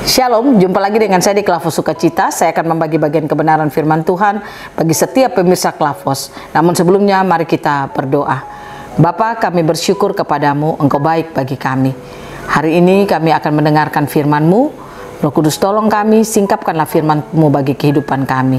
Shalom, jumpa lagi dengan saya di Klavos Sukacita. Saya akan membagi bagian kebenaran firman Tuhan bagi setiap pemirsa Klavos. Namun sebelumnya mari kita berdoa. Bapa, kami bersyukur kepadamu, Engkau baik bagi kami. Hari ini kami akan mendengarkan firman-Mu. Roh Kudus tolong kami, singkapkanlah firman-Mu bagi kehidupan kami.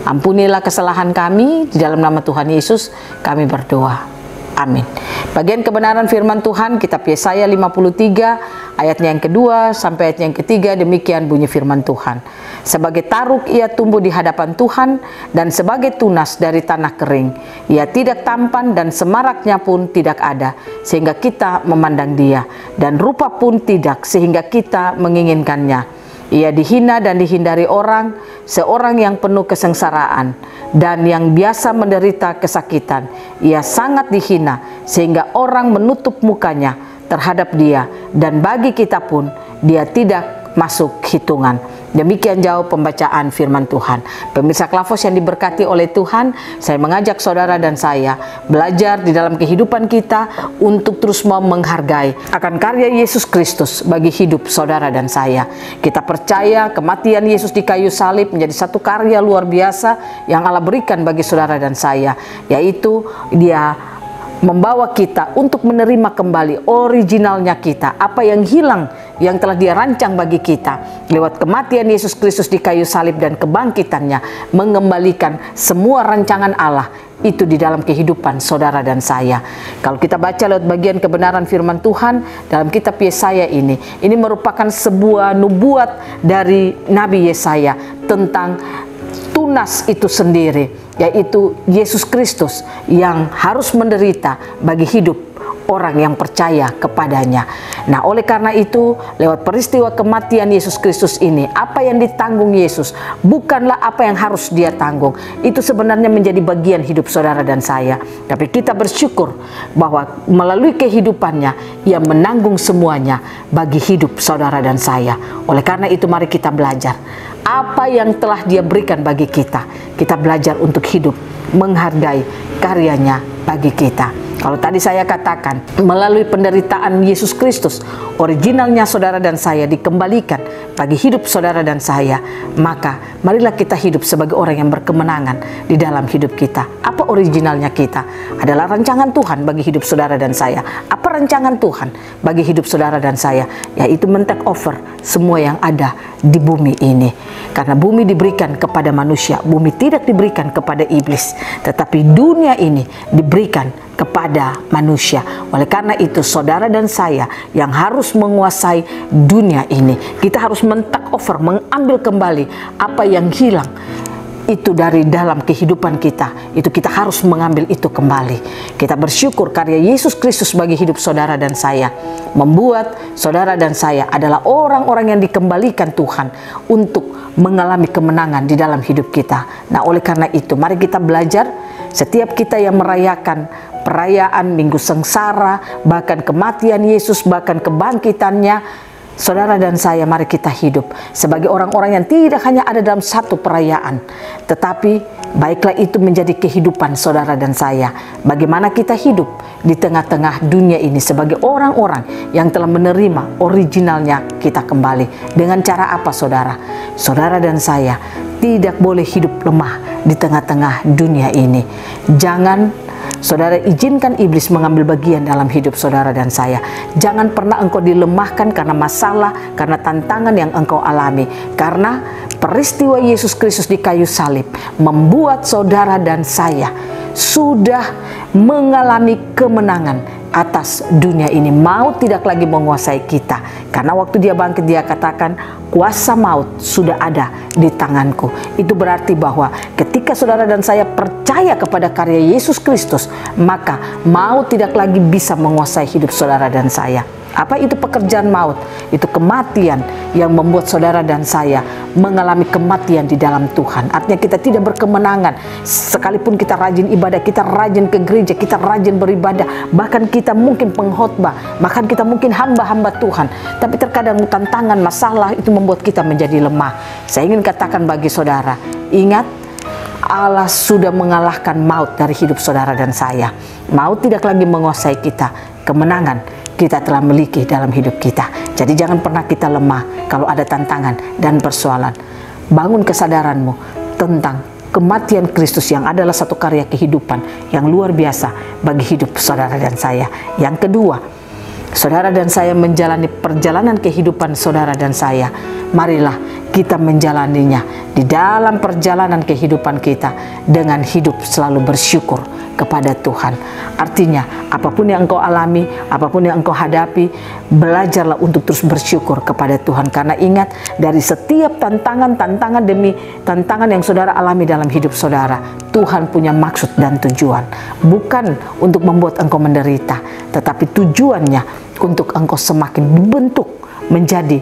Ampunilah kesalahan kami, di dalam nama Tuhan Yesus kami berdoa. Amin. Bagian kebenaran firman Tuhan, kitab Yesaya 53 ayatnya yang kedua sampai ayatnya yang ketiga, demikian bunyi firman Tuhan. Sebagai taruk ia tumbuh di hadapan Tuhan, dan sebagai tunas dari tanah kering. Ia tidak tampan dan semaraknya pun tidak ada, sehingga kita memandang dia, dan rupa pun tidak, sehingga kita menginginkannya. Ia dihina dan dihindari orang, seorang yang penuh kesengsaraan dan yang biasa menderita kesakitan. Ia sangat dihina sehingga orang menutup mukanya terhadap dia, dan bagi kita pun dia tidak masuk hitungan. Demikian jauh pembacaan firman Tuhan. Pemirsa Klavos yang diberkati oleh Tuhan, saya mengajak saudara dan saya belajar di dalam kehidupan kita untuk terus mau menghargai akan karya Yesus Kristus bagi hidup saudara dan saya. Kita percaya kematian Yesus di kayu salib menjadi satu karya luar biasa yang Allah berikan bagi saudara dan saya, yaitu Dia membawa kita untuk menerima kembali originalnya kita, apa yang hilang yang telah Dia rancang bagi kita lewat kematian Yesus Kristus di kayu salib dan kebangkitannya, mengembalikan semua rancangan Allah itu di dalam kehidupan saudara dan saya. Kalau kita baca lewat bagian kebenaran firman Tuhan dalam kitab Yesaya ini merupakan sebuah nubuat dari Nabi Yesaya tentang tunas itu sendiri, yaitu Yesus Kristus yang harus menderita bagi hidup orang yang percaya kepadanya. Nah, oleh karena itu, lewat peristiwa kematian Yesus Kristus ini, apa yang ditanggung Yesus bukanlah apa yang harus Dia tanggung. Itu sebenarnya menjadi bagian hidup saudara dan saya. Tapi kita bersyukur bahwa melalui kehidupannya, Ia menanggung semuanya bagi hidup saudara dan saya. Oleh karena itu, mari kita belajar apa yang telah Dia berikan bagi kita. Kita belajar untuk hidup menghargai karyanya bagi kita. Kalau tadi saya katakan, melalui penderitaan Yesus Kristus, originalnya saudara dan saya dikembalikan bagi hidup saudara dan saya, maka marilah kita hidup sebagai orang yang berkemenangan di dalam hidup kita. Apa originalnya kita? Adalah rancangan Tuhan bagi hidup saudara dan saya. Apa rancangan Tuhan bagi hidup saudara dan saya? Yaitu men-take over semua yang ada di bumi ini. Karena bumi diberikan kepada manusia, bumi tidak diberikan kepada iblis, tetapi dunia ini diberikan kepada manusia. Oleh karena itu, saudara dan saya yang harus menguasai dunia ini. Kita harus men-take over, mengambil kembali apa yang hilang itu dari dalam kehidupan kita. Itu kita harus mengambil itu kembali. Kita bersyukur karya Yesus Kristus bagi hidup saudara dan saya membuat saudara dan saya adalah orang-orang yang dikembalikan Tuhan untuk mengalami kemenangan di dalam hidup kita. Nah, oleh karena itu, mari kita belajar. Setiap kita yang merayakan perayaan Minggu Sengsara, bahkan kematian Yesus, bahkan kebangkitannya, saudara dan saya, mari kita hidup sebagai orang-orang yang tidak hanya ada dalam satu perayaan, tetapi baiklah itu menjadi kehidupan saudara dan saya. Bagaimana kita hidup di tengah-tengah dunia ini sebagai orang-orang yang telah menerima originalnya kita kembali. Dengan cara apa, saudara? Saudara dan saya tidak boleh hidup lemah di tengah-tengah dunia ini. Jangan saudara izinkan iblis mengambil bagian dalam hidup saudara dan saya. Jangan pernah engkau dilemahkan karena masalah, karena tantangan yang engkau alami. Karena peristiwa Yesus Kristus di kayu salib membuat saudara dan saya sudah mengalami kemenangan atas dunia ini. Maut tidak lagi menguasai kita. Karena waktu Dia bangkit, Dia katakan, kuasa maut sudah ada di tanganku. Itu berarti bahwa ketika saudara dan saya percaya kepada karya Yesus Kristus, maka maut tidak lagi bisa menguasai hidup saudara dan saya. Apa itu pekerjaan maut? Itu kematian yang membuat saudara dan saya mengalami kematian di dalam Tuhan. Artinya kita tidak berkemenangan. Sekalipun kita rajin ibadah, kita rajin ke gereja, kita rajin beribadah, bahkan kita mungkin pengkhotbah, bahkan kita mungkin hamba-hamba Tuhan. Tapi terkadang tantangan, masalah itu membuat kita menjadi lemah. Saya ingin katakan bagi saudara, ingat, Allah sudah mengalahkan maut dari hidup saudara dan saya. Maut tidak lagi menguasai kita. Kemenangan kita telah miliki dalam hidup kita. Jadi jangan pernah kita lemah kalau ada tantangan dan persoalan. Bangun kesadaranmu tentang kematian Kristus yang adalah satu karya kehidupan yang luar biasa bagi hidup saudara dan saya. Yang kedua, saudara dan saya menjalani perjalanan kehidupan saudara dan saya. Marilah kita menjalaninya di dalam perjalanan kehidupan kita dengan hidup selalu bersyukur kepada Tuhan. Artinya, apapun yang engkau alami, apapun yang engkau hadapi, belajarlah untuk terus bersyukur kepada Tuhan. Karena ingat, dari setiap tantangan demi tantangan yang saudara alami dalam hidup saudara, Tuhan punya maksud dan tujuan. Bukan untuk membuat engkau menderita, tetapi tujuannya untuk engkau semakin dibentuk menjadi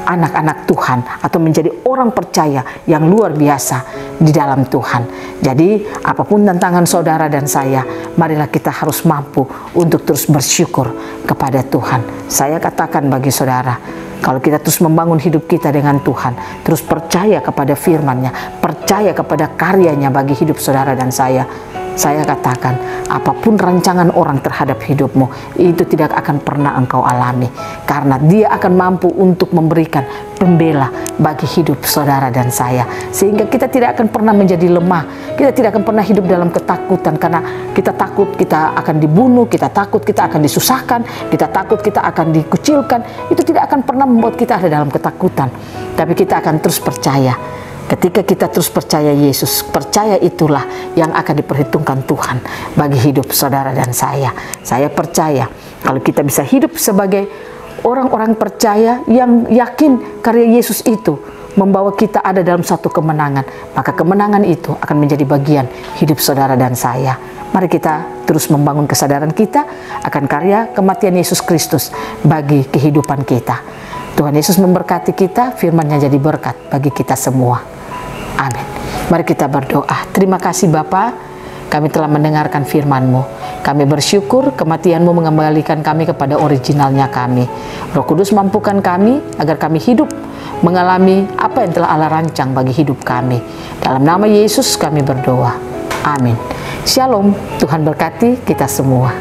anak-anak Tuhan atau menjadi orang percaya yang luar biasa di dalam Tuhan. Jadi apapun tantangan saudara dan saya, marilah kita harus mampu untuk terus bersyukur kepada Tuhan. Saya katakan bagi saudara, kalau kita terus membangun hidup kita dengan Tuhan, terus percaya kepada firman-Nya, percaya kepada karyanya bagi hidup saudara dan saya katakan, apapun rancangan orang terhadap hidupmu, itu tidak akan pernah engkau alami. Karena Dia akan mampu untuk memberikan pembela bagi hidup saudara dan saya. Sehingga kita tidak akan pernah menjadi lemah. Kita tidak akan pernah hidup dalam ketakutan. Karena kita takut kita akan dibunuh, kita takut kita akan disusahkan, kita takut kita akan dikucilkan. Itu tidak akan pernah membuat kita ada dalam ketakutan. Tapi kita akan terus percaya. Ketika kita terus percaya Yesus, percaya itulah yang akan diperhitungkan Tuhan bagi hidup saudara dan saya. Saya percaya kalau kita bisa hidup sebagai orang-orang percaya yang yakin karya Yesus itu membawa kita ada dalam satu kemenangan, maka kemenangan itu akan menjadi bagian hidup saudara dan saya. Mari kita terus membangun kesadaran kita akan karya kematian Yesus Kristus bagi kehidupan kita. Tuhan Yesus memberkati kita, firman-Nya jadi berkat bagi kita semua. Amin. Mari kita berdoa. Terima kasih Bapa, kami telah mendengarkan firman-Mu. Kami bersyukur kematian-Mu mengembalikan kami kepada originalnya kami. Roh Kudus mampukan kami agar kami hidup mengalami apa yang telah Allah rancang bagi hidup kami. Dalam nama Yesus kami berdoa. Amin. Shalom. Tuhan berkati kita semua.